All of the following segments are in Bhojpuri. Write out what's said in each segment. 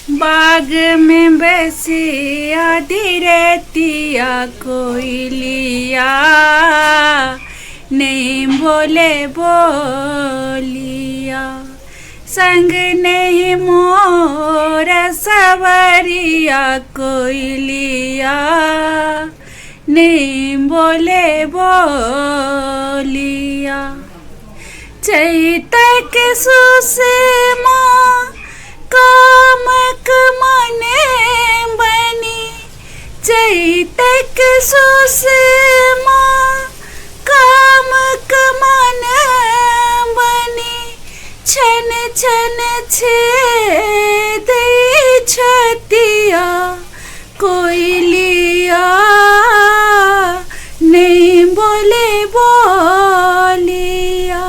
बाग में बसी आधी रहतिया कोयलिया, नहीं बोले बोलिया। संग नहीं मोर सवरिया कोयलिया, नहीं बोले बोलिया। चैतक सुषमा कामक मने बनी, चैतक सुषमा कामक मन बनी। छन छन छेद छतिया कोयलिया, नहीं बोले बोलिया।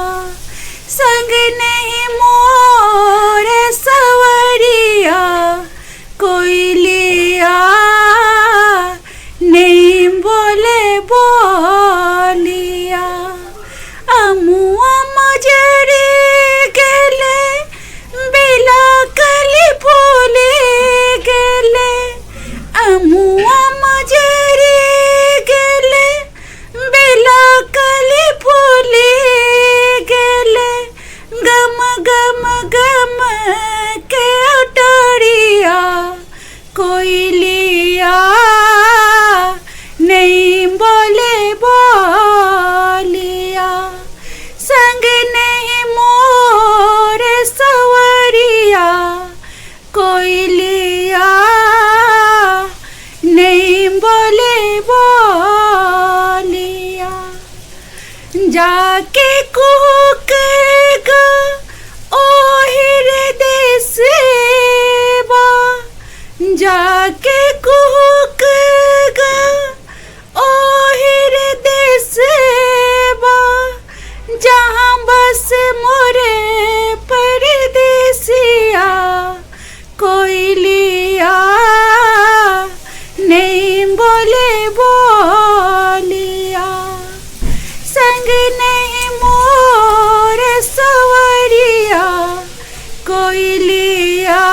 संग नहीं मोर सवरिया कोयलिया, नहीं बोले बोलिया। अमुआ मजरी गेले बेला कली फूले गेले, अमुआ मजरी गेले बेला कली फूले गेले। गम गम गम के अटरिया कोयलिया, नहीं बोले बोलिया। संग नहीं मोर सवरिया कोयलिया, नहीं बोले बोलिया। जाके कुहक गा ओहिर देसेबा, जाके कुहक गा ओहिर देसेबा। जहाँ बस मोरे परदेसिया कोयलिया, नहीं बोले बोलिया। संग नहीं मोर सवरिया कोयलिया,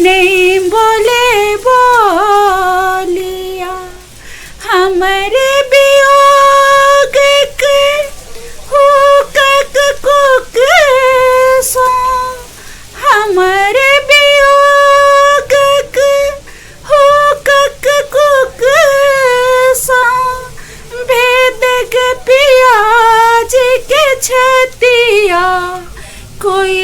नहीं बोले बोलिया। हमरे वियोग के हुकक कुक सो, हमरे वियोग के हुकक कुक सो। भेद के पियाज के छतिया कोई